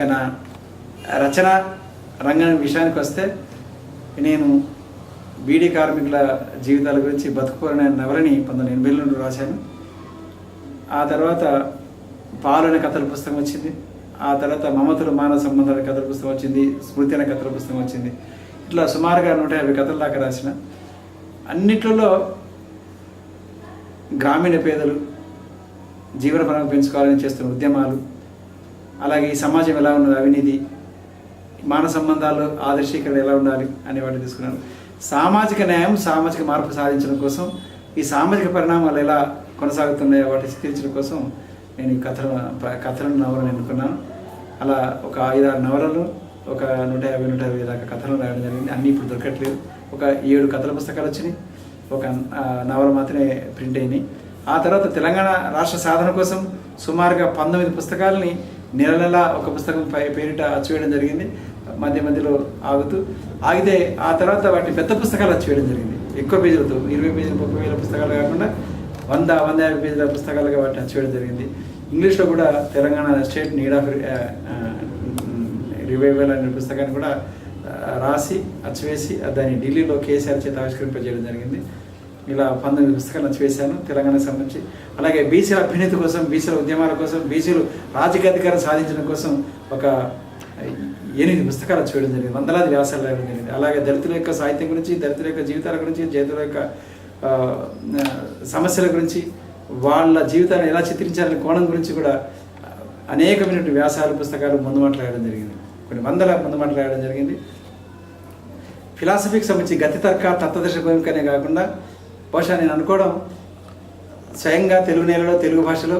నా రచన రంగం విషయానికి వస్తే నేను బీడీ కార్మికుల జీవితాల గురించి బతుకుపోయిన నవలని 1980 రాశాను. ఆ తర్వాత పాలు అనే కథల పుస్తకం వచ్చింది. ఆ తర్వాత మమతలు మానవ సంబంధాల కథల పుస్తకం వచ్చింది. స్మృతి అనే కథల పుస్తకం వచ్చింది. ఇట్లా సుమారుగా 150 కథల దాకా రాసిన. అన్నిట్లలో గ్రామీణ పేదలు జీవనపరంగా పెంచుకోవాలని చేస్తున్న ఉద్యమాలు, అలాగే ఈ సమాజం ఎలా ఉన్నది, అవినీతి, మానవ సంబంధాలు ఆదర్శీకరణ ఎలా ఉండాలి అనే వాటిని తీసుకున్నాను. సామాజిక న్యాయం, సామాజిక మార్పు సాధించడం కోసం, ఈ సామాజిక పరిణామాలు ఎలా కొనసాగుతున్నాయో వాటిని చిత్రించడం కోసం నేను ఈ కథలను నవలను ఎన్నుకున్నాను. అలా ఒక 5-6 నవలలు, ఒక 150-160 దాకా కథలు రాయడం జరిగింది. అన్నీ ఇప్పుడు దొరకట్లేదు. ఒక 7 కథల పుస్తకాలు వచ్చినాయి, ఒక నవల మాత్రమే ప్రింట్ అయినాయి. ఆ తర్వాత తెలంగాణ రాష్ట్ర సాధన కోసం సుమారుగా 19 పుస్తకాలని నెల ఒక పుస్తకం పేరిట అచ్చివేయడం జరిగింది. మధ్య మధ్యలో ఆగితే ఆ తర్వాత వాటిని పెద్ద పుస్తకాలు అచ్చివేయడం జరిగింది. ఎక్కువ పేజీలతో 20 పేజీలు 30 పేజీల పుస్తకాలు కాకుండా 100-150 పేజీల పుస్తకాలుగా వాటిని అచ్చివేయడం జరిగింది. ఇంగ్లీష్లో కూడా Telangana state need of revival అనే పుస్తకాన్ని కూడా రాసి అచ్చివేసి దాన్ని ఢిల్లీలో కేసీఆర్ చేత ఆవిష్కరింపజేయడం జరిగింది. ఇలా 19 పుస్తకాలు అచ్చివేశాను తెలంగాణకు సంబంధించి. అలాగే బీసీల అభ్యున్నతి కోసం, బీసీల ఉద్యమాల కోసం, బీసీలు రాజకీయ అధికారం సాధించడం కోసం ఒక 8 పుస్తకాలు అచ్చివేయడం జరిగింది. వందలాది వ్యాసాలు రాయడం జరిగింది. అలాగే దళితుల యొక్క సాహిత్యం గురించి, దళితుల యొక్క జీవితాల గురించి, దళితుల యొక్క సమస్యల గురించి, వాళ్ళ జీవితాన్ని ఎలా చిత్రించాలనే కోణం గురించి కూడా అనేకమైన వ్యాసాలు, పుస్తకాలు ముందు మాట్లాడడం జరిగింది. కొన్ని వందల ముందు మాట్లాడడం జరిగింది. ఫిలాసఫీకి సంబంధించి గతి తర్క, తత్వదర్శ భూమికనే కాకుండా బహుశా నేను అనుకోవడం స్వయంగా తెలుగు నేలలో, తెలుగు భాషలో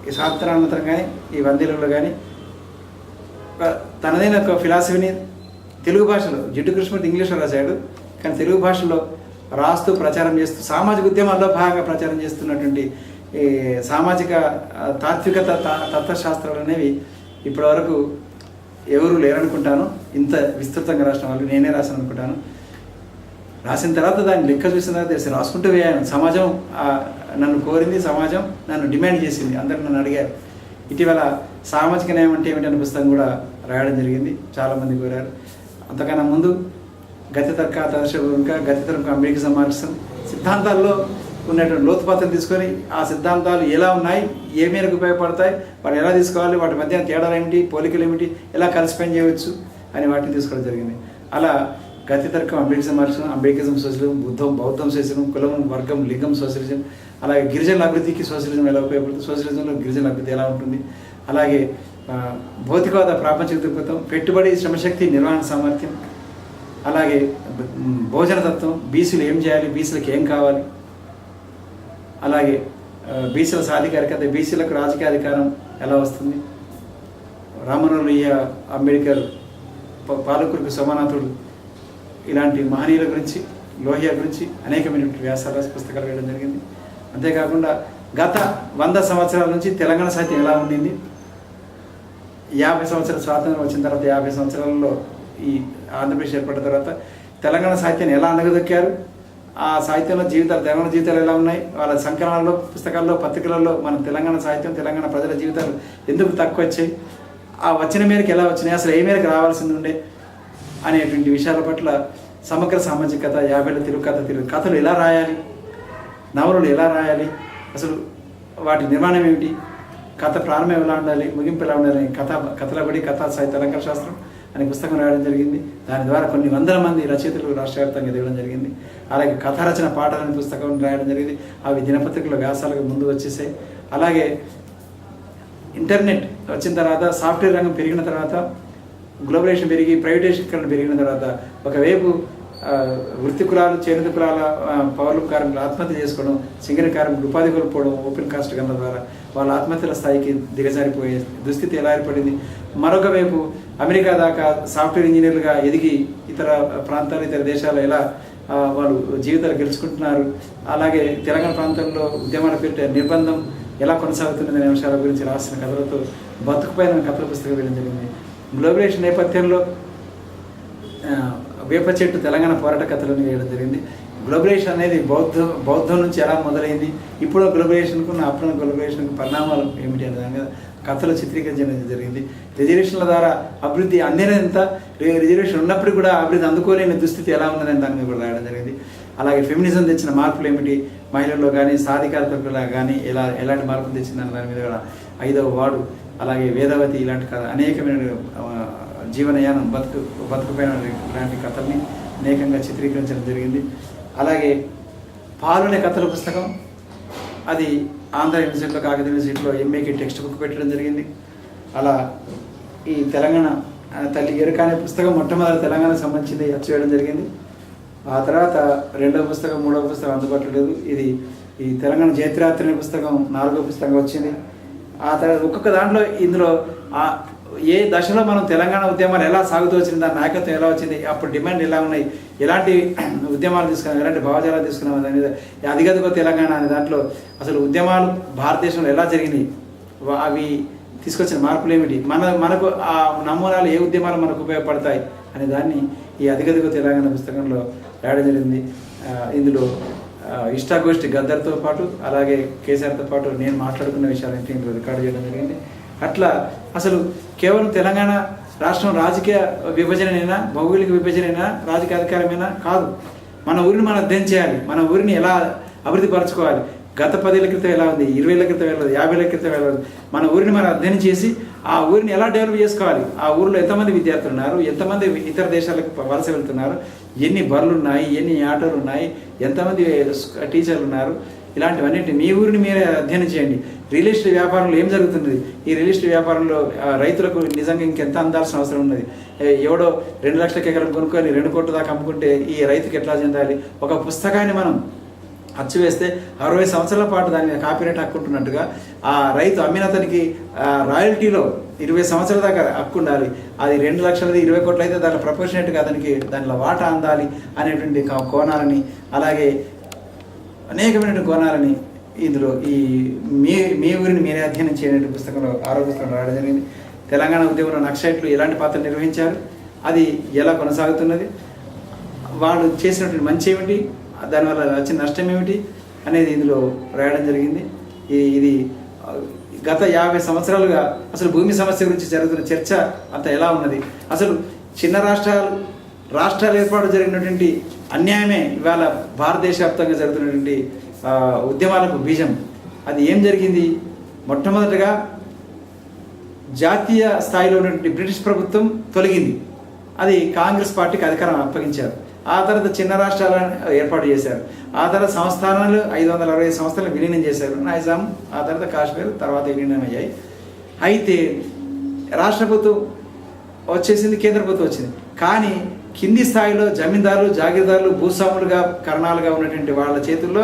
ఈ సాహిత్యానంతరం కానీ, ఈ వందేలలో కానీ తనదైన ఒక ఫిలాసఫీని తెలుగు భాషలో, జిడ్డు కృష్ణమూర్తి ఇంగ్లీష్లో రాశాడు, కానీ తెలుగు భాషలో రాస్తూ ప్రచారం చేస్తూ సామాజిక ఉద్యమాల్లో భాగంగా ప్రచారం చేస్తున్నటువంటి ఈ సామాజిక తాత్వికత, తత్వశాస్త్రాలు అనేవి ఇప్పటివరకు ఎవరు లేరనుకుంటాను. ఇంత విస్తృతంగా రాసిన వాళ్ళు నేనే రాశాను అనుకుంటాను. రాసిన తర్వాత దాన్ని లెక్క చూసిన తర్వాత తెలిసి రాసుకుంటూ వేయాను. సమాజం నన్ను కోరింది, సమాజం నన్ను డిమాండ్ చేసింది, అందరూ నన్ను అడిగారు. ఇటీవల సామాజిక న్యాయం అంటే ఏమిటనే పుస్తకం కూడా రాయడం జరిగింది, చాలామంది కోరారు. అంతకన్నా ముందు గతి తర్క, తదర్శక, గతి తర్క, అంబేద్కర్ మార్క్సిజం సిద్ధాంతాల్లో ఉన్నటువంటి లోతుపాత్రను తీసుకొని ఆ సిద్ధాంతాలు ఎలా ఉన్నాయి, ఏ మేరకు ఉపయోగపడతాయి, వాటిని ఎలా తీసుకోవాలి, వాటి మధ్య తేడాలు ఏమిటి, పోలికలు ఏమిటి, ఎలా కలిసి పని చేయవచ్చు అని వాటిని తీసుకోవడం జరిగింది. అలా గతి తర్కం, అంబేద్కర్ మార్క్సిజం, అంబేద్కరిజం సోషలిజం, బౌద్ధం సోషలిజం, కులం, వర్గం, లింగం సోషలిజం, అలాగే గిరిజనుల అభివృద్ధికి సోషలిజం ఎలా ఉపయోగపడుతుంది, సోషలిజంలో గిరిజనుల అభివృద్ధి ఎలా ఉంటుంది, అలాగే భౌతికవాద ప్రాపంచిక దృక్పథం, పెట్టుబడి, శ్రమశక్తి, నిర్వహణ సామర్థ్యం, అలాగే భోజన తత్వం, బీసీలు ఏం చేయాలి, బీసీలకు ఏం కావాలి, అలాగే బీసీల సాధికారికత, బీసీలకు రాజకీయ అధికారం ఎలా వస్తుంది, రామనోలు అంబేద్కర్, పాలకులకు సోమనాథుడు, ఇలాంటి మహనీయుల గురించి, లోహియా గురించి అనేకమైన వ్యాసాల పుస్తకాలు వేయడం జరిగింది. అంతేకాకుండా గత 100 సంవత్సరాల నుంచి తెలంగాణ సాహిత్యం ఎలా ఉండింది, 50 సంవత్సరాల స్వాతంత్రం వచ్చిన తర్వాత 50 సంవత్సరాలలో ఈ ఆంధ్రప్రదేశ్ ఏర్పడిన తర్వాత తెలంగాణ సాహిత్యాన్ని ఎలా అనగదొక్కారు, ఆ సాహిత్యంలో తెలంగాణ జీవితాలు ఎలా ఉన్నాయి, వాళ్ళ సంకలనాల్లో, పుస్తకాల్లో, పత్రికలలో మన తెలంగాణ సాహిత్యం, తెలంగాణ ప్రజల జీవితాలు ఎందుకు తక్కువ వచ్చాయి, ఆ వచ్చిన మేరకు ఎలా వచ్చినాయి, అసలు ఏ మేరకు రావాల్సింది ఉండే అనేటువంటి విషయాల పట్ల సమగ్ర సామాజికత, 50 తెలుగు కథలు ఎలా రాయాలి, నవలలు ఎలా రాయాలి, అసలు వాటి నిర్మాణం ఏమిటి, కథ ప్రారంభం ఎలా ఉండాలి, ముగింపు ఎలా ఉండాలి, కథలబడి కథా సాహిత్య అలంకార శాస్త్రం అనే పుస్తకం రాయడం జరిగింది. దాని ద్వారా కొన్ని వందల మంది రచయితలు రాష్ట్ర వ్యాప్తంగా ఎదగడం జరిగింది. అలాగే కథ రచన పాటలు అనే పుస్తకం రాయడం జరిగింది. అవి దినపత్రికల వ్యాసాలకు ముందు వచ్చేసాయి. అలాగే ఇంటర్నెట్ వచ్చిన తర్వాత, సాఫ్ట్వేర్ రంగం పెరిగిన తర్వాత, గ్లోబలైజేషన్ పెరిగి ప్రైవేటైజేషన్ పెరిగిన తర్వాత ఒకవైపు వృత్తి కులాలు, చేనేత కులాల పౌరుల కార్మికులు ఆత్మహత్య చేసుకోవడం, సింగరేణి కార్మికులు ఉపాధి కోల్పోవడం, ఓపెన్ కాస్ట్ గన్ల ద్వారా వాళ్ళ ఆత్మహత్యల స్థాయికి దిగజారిపోయే దుస్థితి ఎలా ఏర్పడింది. మరొక వైపు అమెరికా దాకా సాఫ్ట్వేర్ ఇంజనీర్లుగా ఎదిగి ఇతర ప్రాంతాలు, ఇతర దేశాలు ఎలా వాళ్ళు జీవితాలు గెలుచుకుంటున్నారు, అలాగే తెలంగాణ ప్రాంతంలో ఉద్యమాల పేరిట నిర్బంధం ఎలా కొనసాగుతున్నది అనే అంశాల గురించి రాసిన కథలతో బతుకుపైన కథల పుస్తకం వేయడం జరిగింది. గ్లోబలైజేషన్ నేపథ్యంలో వేప చెట్టు తెలంగాణ పోరాట కథలను వేయడం జరిగింది. గ్లోబలైజేషన్ అనేది బౌద్ధం నుంచి ఎలా మొదలైంది, ఇప్పుడు గ్లోబలైజేషన్కు అప్పుడు గ్లోబలైజేషన్కు పరిణామాలు ఏమిటి అనే దాని మీద కథలు చిత్రీకరించడం జరిగింది. రిజర్వేషన్ల ద్వారా అభివృద్ధి అందినంత రిజర్వేషన్ ఉన్నప్పుడు కూడా అభివృద్ధి అందుకోలేని దుస్థితి ఎలా ఉందని దాని మీద కూడా రాయడం జరిగింది. అలాగే ఫెమినిజం తెచ్చిన మార్పులు ఏమిటి, మహిళల్లో కానీ సాధికారతలో కానీ ఎలాంటి మార్పులు తెచ్చిందని దాని మీద కూడా 5వ వార్డు, అలాగే వేదవతి ఇలాంటి కథ అనేకమైన జీవనయానం బతుకుపైన ఇలాంటి కథల్ని అనేకంగా చిత్రీకరించడం జరిగింది. అలాగే పాలునే కథల పుస్తకం అది ఆంధ్ర యూనివర్సిటీలో కాకతీయ యూనివర్సిటీలో ఎంఏకి టెక్స్ట్ బుక్ పెట్టడం జరిగింది. అలా ఈ తెలంగాణ తల్లి ఎరుక అనే పుస్తకం మొట్టమొదటి తెలంగాణకు సంబంధించింది అచ్చు వేయడం జరిగింది. ఆ తర్వాత 2వ పుస్తకం 3వ పుస్తకం అందుబాటులో లేదు. ఇది ఈ తెలంగాణ జయత్రాత్రి అనే పుస్తకం 4వ పుస్తకంగా వచ్చింది. ఆ తర్వాత ఒక్కొక్క దాంట్లో ఇందులో ఏ దశలో మనం తెలంగాణ ఉద్యమాలు ఎలా సాగుతూ వచ్చింది, దాని నాయకత్వం ఎలా వచ్చింది, అప్పుడు డిమాండ్ ఎలా ఉన్నాయి, ఎలాంటి ఉద్యమాలు తీసుకున్నాం, ఎలాంటి భావజాలాలు తీసుకున్నాం, దాని మీద అదిగదిగో తెలంగాణ అనే దాంట్లో అసలు ఉద్యమాలు భారతదేశంలో ఎలా జరిగినాయి, అవి తీసుకొచ్చిన మార్పులు ఏమిటి, మనకు ఆ నమూనాలు ఏ ఉద్యమాలు మనకు ఉపయోగపడతాయి అనే దాన్ని ఈ అదిగదిగో తెలంగాణ పుస్తకంలో రాయడం జరిగింది. ఇందులో ఇష్టాగోష్ఠి గద్దర్తో పాటు అలాగే కేసీఆర్తో పాటు నేను మాట్లాడుకున్న విషయాలన్నీ ఇందులో రికార్డు చేయడం జరిగింది. అట్లా అసలు కేవలం తెలంగాణ రాష్ట్రం రాజకీయ విభజనైనా, భౌగోళిక విభజనైనా, రాజకీయ అధికారమైనా కాదు. మన ఊరిని మనం అధ్యయనం చేయాలి. మన ఊరిని ఎలా అభివృద్ధి పరచుకోవాలి, గత 10 ఏళ్ల క్రితం ఎలా ఉంది, 20 ఏళ్ల క్రితం ఎలా ఉంది, 50 ఏళ్ల క్రితం ఎలా ఉంది, మన ఊరిని మనం అధ్యయనం చేసి ఆ ఊరిని ఎలా డెవలప్ చేసుకోవాలి, ఆ ఊరిలో ఎంతమంది విద్యార్థులు ఉన్నారు, ఎంతమంది ఇతర దేశాలకు వలస వెళ్తున్నారు, ఎన్ని బర్రెలు ఉన్నాయి, ఎన్ని ఆటోలు ఉన్నాయి, ఎంతమంది టీచర్లు ఉన్నారు, ఇలాంటివన్నింటి మీ ఊరిని మీరే అధ్యయనం చేయండి. రియల్ ఎస్టేట్ వ్యాపారంలో ఏం జరుగుతున్నది, ఈ రియల్ ఎస్టేట్ వ్యాపారంలో రైతులకు నిజంగా ఇంకెంత అందాల్సిన అవసరం ఉన్నది, ఎవడో 2 లక్షల ఎకరం కొనుక్కొని 2 కోట్ల దాకా అమ్ముకుంటే ఈ రైతుకి ఎట్లా చెందాలి. ఒక పుస్తకాన్ని మనం అచ్చు వేస్తే 60 సంవత్సరాల పాటు దాని మీద కాపీరైట్ హక్కు ఉంటున్నట్టుగా ఆ రైతు అమ్మిన అతనికి రాయల్టీలో 20 సంవత్సరాల దాకా హక్కు ఉండాలి. అది 2 లక్షలది 20 కోట్లు అయితే దాంట్లో ప్రపోర్షనేట్గా అతనికి దానిలో వాటా అందాలి అనేటువంటి కోణాలని, అలాగే అనేకమైన కోణాలని ఇందులో ఈ మీ ఊరిని మీరే అధ్యయనం చేయనటువంటి పుస్తకంలో 6వ పుస్తకంలో రాయడం జరిగింది. తెలంగాణ ఉద్యమంలో నక్సలైట్లు ఎలాంటి పాత్ర నిర్వహించారు, అది ఎలా కొనసాగుతున్నది, వాళ్ళు చేసినటువంటి మంచి ఏమిటి, దానివల్ల వచ్చిన నష్టం ఏమిటి అనేది ఇందులో రాయడం జరిగింది. ఇది గత 50 సంవత్సరాలుగా అసలు భూమి సమస్య గురించి జరుగుతున్న చర్చ అంత ఎలా ఉన్నది, అసలు చిన్న రాష్ట్రాలు ఏర్పాటు జరిగినటువంటి అన్యాయమే ఇవాళ భారతదేశ వ్యాప్తంగా జరుగుతున్నటువంటి ఉద్యమాలకు బీజం. అది ఏం జరిగింది, మొట్టమొదటిగా జాతీయ స్థాయిలో ఉన్నటువంటి బ్రిటిష్ ప్రభుత్వం తొలగింది, అది కాంగ్రెస్ పార్టీకి అధికారం అప్పగించారు. ఆ తర్వాత చిన్న రాష్ట్రాలను ఏర్పాటు చేశారు. ఆ తర్వాత సంస్థానాలు 560 సంస్థలను విలీనం చేశారు. నైజాం, ఆ తర్వాత కాశ్మీర్, తర్వాత విలీనం అయ్యాయి. అయితే రాష్ట్ర ప్రభుత్వం వచ్చేసింది, కేంద్ర ప్రభుత్వం వచ్చింది. కానీ కింది స్థాయిలో జమీందారులు, జాగీర్దారులు, భూస్వాములుగా కరణాలుగా ఉన్నటువంటి వాళ్ళ చేతుల్లో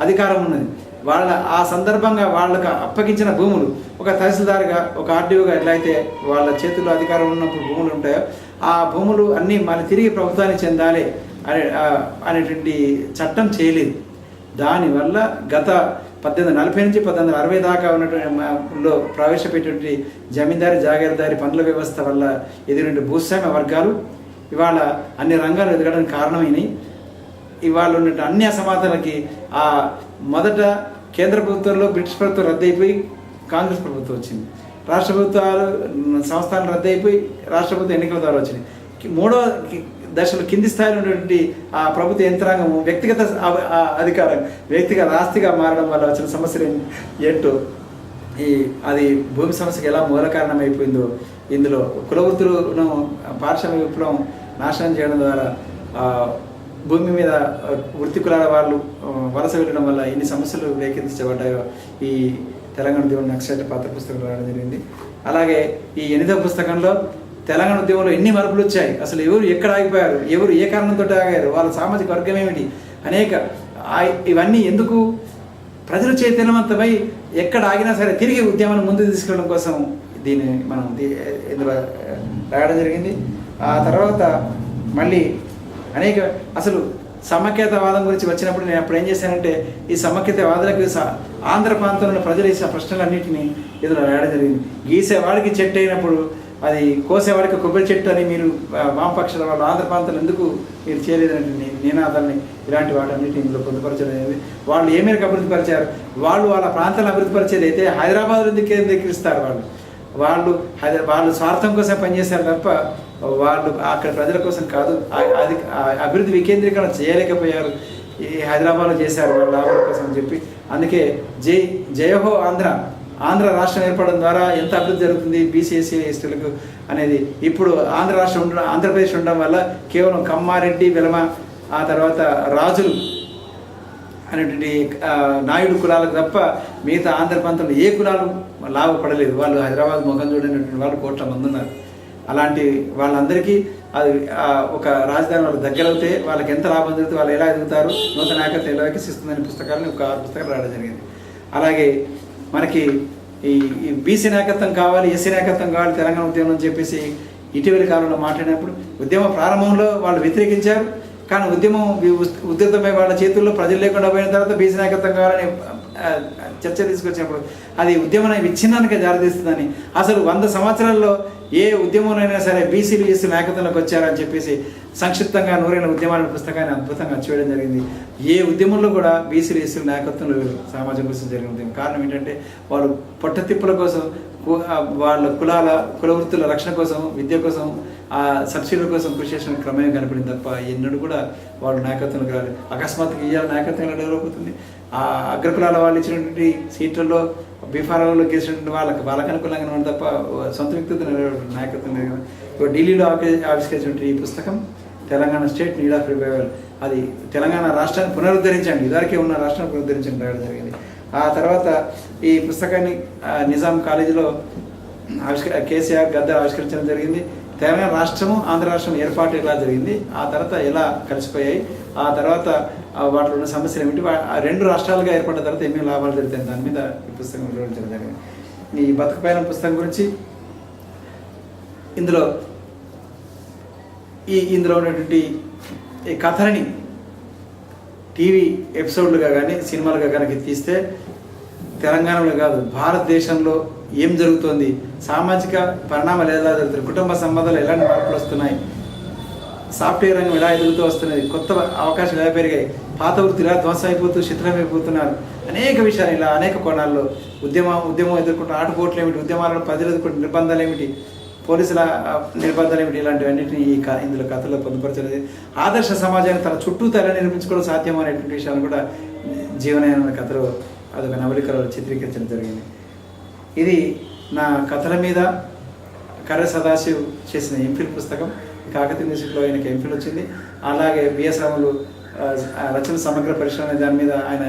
అధికారం ఉన్నది. వాళ్ళ ఆ సందర్భంగా వాళ్ళకు అప్పగించిన భూములు ఒక తహసీల్దార్గా, ఒక ఆర్డీఓగా ఎట్లయితే వాళ్ళ చేతుల్లో అధికారం ఉన్నప్పుడు భూములు ఉంటాయో ఆ భూములు అన్నీ మళ్ళీ తిరిగి ప్రభుత్వానికి చెందాలి అనేటువంటి చట్టం చేయలేదు. దానివల్ల గత 1840 నుంచి 1860 దాకా ఉన్నటువంటి ప్రవేశపెట్టినటువంటి జమీందారీ జాగీర్దారీ పనుల వ్యవస్థ వల్ల ఎదిగిన భూస్వామ్య వర్గాలు ఇవాళ అన్ని రంగాలు ఎదగడానికి కారణమైనవి. ఇవాళ ఉన్నట్టు అన్ని అసమానతలకి ఆ మొదట కేంద్ర ప్రభుత్వంలో బ్రిటిష్ ప్రభుత్వం రద్దయిపోయి కాంగ్రెస్ ప్రభుత్వం వచ్చింది. రాష్ట్ర ప్రభుత్వాలు సంస్థానాలు రద్దయిపోయి రాష్ట్ర ప్రభుత్వ ఎన్నికల ద్వారా వచ్చినాయి. 3వ దశలో కింది స్థాయిలో ఉన్నటువంటి ఆ ప్రభుత్వ యంత్రాంగం వ్యక్తిగత అధికారం, వ్యక్తిగత ఆస్తిగా మారడం వల్ల వచ్చిన సమస్యలు ఏంటో, అది భూమి సమస్యకి ఎలా మూల కారణం అయిపోయిందో, ఇందులో కులవృత్తులను పారిశ్రామిక విప్లవం నాశనం చేయడం ద్వారా భూమి మీద వృత్తి కులాల వాళ్ళు వలస వెళ్ళడం వల్ల ఎన్ని సమస్యలు రేకెత్తించబడ్డాయో ఈ తెలంగాణ ఉద్యమం నక్సలైట్ పాత్ర పుస్తకంలో రాయడం జరిగింది. అలాగే ఈ 8వ పుస్తకంలో తెలంగాణ ఉద్యమంలో ఎన్ని మార్పులు వచ్చాయి, అసలు ఎవరు ఎక్కడ ఆగిపోయారు, ఎవరు ఏ కారణంతో ఆగారు, వాళ్ళ సామాజిక వర్గం ఏమిటి, అనేక ఇవన్నీ ఎందుకు ప్రజలు చైతన్యవంతమై ఎక్కడ ఆగినా సరే తిరిగి ఉద్యమాన్ని ముందుకు తీసుకెళ్ళడం కోసం దీన్ని మనం ఇందులో రాయడం జరిగింది. ఆ తర్వాత మళ్ళీ అనేక అసలు సమైక్యతావాదం గురించి వచ్చినప్పుడు నేను అప్పుడు ఏం చేశానంటే ఈ సమైక్యతావాదులకు ఆంధ్ర ప్రాంతంలో ప్రజలు వేసిన ప్రశ్నలన్నింటినీ ఇందులో రాయడం జరిగింది. గీసేవాడికి చెట్టు అయినప్పుడు అది కోసేవాడికి కొబ్బరి చెట్టు అని మీరు వామపక్షాల వాళ్ళు ఆంధ్ర ప్రాంతంలో ఎందుకు మీరు చేయలేదని నినాదాన్ని ఇలాంటి వాటన్నిటి ఇందులో పొందుపరచడం అనేది. వాళ్ళు ఏ మేరకు అభివృద్ధి పరిచారు, వాళ్ళు వాళ్ళ ప్రాంతాలను అభివృద్ధి పరిచేది అయితే హైదరాబాద్ ఎందుకు కేంద్రీకరిస్తారు, వాళ్ళు వాళ్ళు స్వార్థం కోసం పనిచేశారు తప్ప వాళ్ళు అక్కడ ప్రజల కోసం కాదు. అది అభివృద్ధి వికేంద్రీకరణ చేయలేకపోయారు. ఈ హైదరాబాద్లో చేశారు వాళ్ళ లాభాల కోసం అని చెప్పి. అందుకే జయహో ఆంధ్ర రాష్ట్రం ఏర్పడడం ద్వారా ఎంత అభివృద్ధి జరుగుతుంది బీసీ ఎస్సీ ఎస్టీలకు అనేది. ఇప్పుడు ఆంధ్రప్రదేశ్ ఉండడం వల్ల కేవలం కమ్మారెడ్డి వెలమ ఆ తర్వాత రాజులు అనేటువంటి నాయుడు కులాలకు తప్ప మిగతా ఆంధ్ర ప్రాంతంలో ఏ కులాలు లాభపడలేదు. వాళ్ళు హైదరాబాద్ ముఖం చూడనటువంటి వాళ్ళు కోట్ల మంది ఉన్నారు. అలాంటి వాళ్ళందరికీ అది ఒక రాజధాని వాళ్ళకి దగ్గర అవుతే వాళ్ళకి ఎంత లాభం జరుగుతుంది, వాళ్ళు ఎలా ఎదుగుతారు, నూతన నాయకత్వం ఎలా వికసిస్తుందనే పుస్తకాలను ఒక 6 పుస్తకాలు రాయడం జరిగింది. అలాగే మనకి ఈ బీసీ నాయకత్వం కావాలి, ఎస్సీ నాయకత్వం కావాలి తెలంగాణ ఉద్యమం అని చెప్పేసి ఇటీవలి కాలంలో మాట్లాడినప్పుడు ఉద్యమ ప్రారంభంలో వాళ్ళు వ్యతిరేకించారు. కానీ ఉద్యమం ఉధృతమై వాళ్ళ చేతుల్లో ప్రజలు లేకుండా పోయిన తర్వాత బీసీ నాయకత్వం కావాలని చర్చ తీసుకొచ్చినప్పుడు అది ఉద్యమం విచ్ఛిన్నానికి దారితీస్తుందని, అసలు 100 సంవత్సరాల్లో ఏ ఉద్యమంలోనైనా సరే బీసీలు ఎస్సీ నాయకత్వంలోకి వచ్చారని చెప్పేసి సంక్షిప్తంగా 100 ఉద్యమాల పుస్తకాన్ని అద్భుతంగా అచ్చివేయడం జరిగింది. ఏ ఉద్యమంలో కూడా బీసీలు ఎస్సీలు నాయకత్వంలో సమాజం కోసం జరిగిన ఉద్యమం. కారణం ఏంటంటే వాళ్ళు పొట్టతిప్పుల కోసం, వాళ్ళ కుల వృత్తుల రక్షణ కోసం, విద్య కోసం, ఆ సబ్సిడీల కోసం కృషి చేసిన క్రమమే కనపడింది తప్ప ఎన్నడూ కూడా వాళ్ళు నాయకత్వంలోకి రాలేదు. అకస్మాత్తుగా ఇవాళ నాయకత్వం ఎలా డెవలప్ అవుతుంది? ఆ అగ్రకులాల వాళ్ళు ఇచ్చినటువంటి సీట్లలో బీఫారాలలో గెలిచినటువంటి వాళ్ళకి అనుకూలంగా ఉండదు తప్ప సొంత వ్యక్తిత్వం నాయకత్వం లేదు. ఇప్పుడు ఢిల్లీలో ఆవిష్కరించినటువంటి ఈ పుస్తకం Telangana state need of revival, అది తెలంగాణ రాష్ట్రాన్ని పునరుద్ధరించండి, ఇదివరకే ఉన్న రాష్ట్రాన్ని పునరుద్ధరించండి రాయడం జరిగింది. ఆ తర్వాత ఈ పుస్తకాన్ని నిజాం కాలేజీలో కేసీఆర్ గద్దర్ ఆవిష్కరించడం జరిగింది. తెలంగాణ రాష్ట్రము ఆంధ్ర రాష్ట్రం ఏర్పాటు ఎలా జరిగింది, ఆ తర్వాత ఎలా కలిసిపోయాయి, ఆ తర్వాత వాటిలో ఉన్న సమస్యలు ఏమిటి, 2 రాష్ట్రాలుగా ఏర్పడిన తర్వాత ఏమేమి లాభాలు జరుగుతాయి, దాని మీద ఈ పుస్తకం వివరించడం జరిగింది. ఈ బతుకుపైన పుస్తకం గురించి ఇందులో ఉన్నటువంటి ఈ కథలని టీవీ ఎపిసోడ్లుగా కానీ సినిమాలుగా కనుక తీస్తే తెలంగాణలో కాదు భారతదేశంలో ఏం జరుగుతోంది, సామాజిక పరిణామాలు ఎలా జరుగుతున్నాయి, కుటుంబ సంబంధాలు ఎలాంటి మార్పులు వస్తున్నాయి, సాఫ్ట్వేర్ రంగం ఎలా ఎదుగుతూ వస్తున్నది, కొత్త అవకాశాలు ఎలా పెరిగాయి, పాత వృత్తులు ఎలా ధ్వంసం అయిపోతూ శిథిలమైపోతున్నారు, అనేక విషయాలు ఇలా అనేక కోణాల్లో ఉద్యమం ఎదుర్కొంటున్న ఆటుపోట్లు ఏమిటి, ఉద్యమాలను ప్రజలు ఎదుర్కొంటున్న నిర్బంధాలు ఏమిటి, పోలీసుల నిర్బంధాలు ఏమిటి, ఇలాంటివన్నింటినీ ఇందులో కథలో పొందుపరచలేదు. ఆదర్శ సమాజాన్ని తన చుట్టూ ఎలా నిర్మించుకోవడం సాధ్యం అనేటువంటి విషయాలు కూడా జీవనయాన కథలో అదొక నవలికలో చిత్రీకరించడం జరిగింది. ఇది నా కథల మీద కర్ర సదాశివ్ చేసిన ఎంఫిల్ పుస్తకం. కాకతీయ యూనివర్సిటీలో ఆయనకి ఎంఫిల్ వచ్చింది. అలాగే బిఎస్ రాములు రచన సమగ్ర పరిశ్రమ దాని మీద ఆయన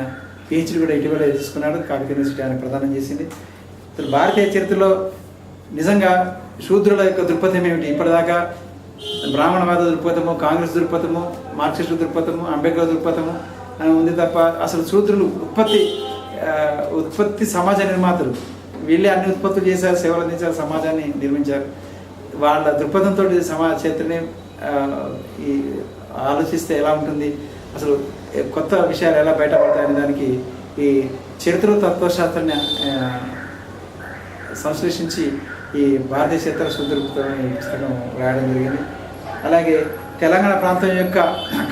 పిహెచ్డీ కూడా ఇటీవల తీసుకున్నాడు. కాకతీయ యూనివర్సిటీ ఆయన ప్రదానం చేసింది. భారతీయ చరిత్రలో నిజంగా శూద్రుల యొక్క దృక్పథం ఏమిటి, ఇప్పటిదాకా బ్రాహ్మణవాద దృక్పథము, కాంగ్రెస్ దృక్పథము, మార్క్సిస్టు దృక్పథము, అంబేద్కర్ దృక్పథము ఉంది తప్ప అసలు శూద్రులు ఉత్పత్తి సమాజ నిర్మాతలు, వీళ్ళే అన్ని ఉత్పత్తులు చేశారు, సేవలు అందించారు, సమాజాన్ని నిర్మించారు. వాళ్ళ దృక్పథంతో చరిత్రని ఆలోచిస్తే ఎలా ఉంటుంది, అసలు కొత్త విషయాలు ఎలా బయటపడతాయనే దానికి ఈ చరిత్ర తత్వశాస్త్రాన్ని సంశ్లేషించి ఈ భారతీయ చరిత్ర శుద్ధృక్తం ఈ పుస్తకం రాయడం జరిగింది. అలాగే తెలంగాణ ప్రాంతం యొక్క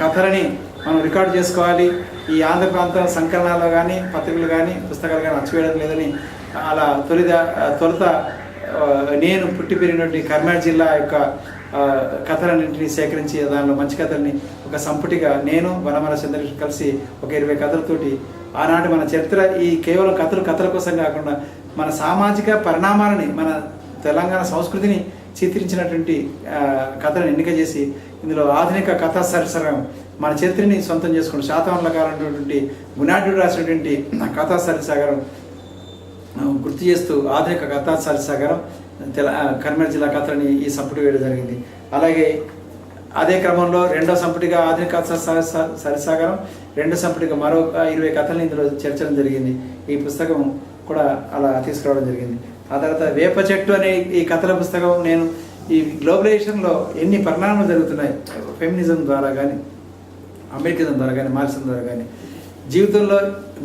కథలని మనం రికార్డు చేసుకోవాలి. ఈ ఆంధ్ర ప్రాంతం సంకలనాలు కానీ పత్రికలు కానీ పుస్తకాలు కానీ అచ్చివేయడం లేదని అలా తొలుత నేను పుట్టి పెరిగినటువంటి కర్నూలు జిల్లా యొక్క కథలన్నింటినీ సేకరించి దానిలో మంచి కథల్ని ఒక సంపుటిగా నేను వనమల చంద్రకృష్ణ కలిసి ఒక 20 కథలతోటి ఆనాటి మన చరిత్ర ఈ కేవలం కథల కోసం కాకుండా మన సామాజిక పరిణామాలని, మన తెలంగాణ సంస్కృతిని చిత్రించినటువంటి కథలను ఎన్నిక చేసి ఇందులో ఆధునిక కథా సరిసరం మన చరిత్రని సొంతం చేసుకుంటూ శాతవాహనుల కాలంటువంటి గుణాఢ్యుడు రాసినటువంటి కథా సరిసాగరం గుర్తు చేస్తూ ఆధునిక కథా సరిసాగరం కర్నూలు జిల్లా కథలని ఈ సంపుటి వేయడం జరిగింది. అలాగే అదే క్రమంలో 2వ సంపుటిగా ఆధునిక కథా సరిసాగరం, 2వ సంపుటిగా మరో 20 కథలను ఇందులో చేర్చడం జరిగింది. ఈ పుస్తకం కూడా అలా తీసుకురావడం జరిగింది. ఆ తర్వాత వేప చెట్టు అనే ఈ కథల పుస్తకం నేను ఈ గ్లోబలైజేషన్లో ఎన్ని పరిణామాలు జరుగుతున్నాయి, ఫెమినిజం ద్వారా కానీ, అంబేద్కరిజం ద్వారా కానీ, మార్క్సిజం ద్వారా కానీ, జీవితంలో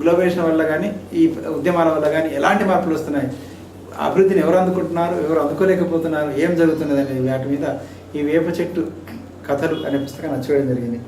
గ్లోబలైజేషన్ వల్ల కానీ, ఈ ఉద్యమాల వల్ల కానీ ఎలాంటి మార్పులు వస్తున్నాయి, అభివృద్ధిని ఎవరు అందుకుంటున్నారు, ఎవరు అందుకోలేకపోతున్నారు, ఏం జరుగుతున్నది అనే వాటి మీద ఈ వేప చెట్టు కథలు అనే పుస్తకాన్ని అచ్చివేయడం జరిగింది.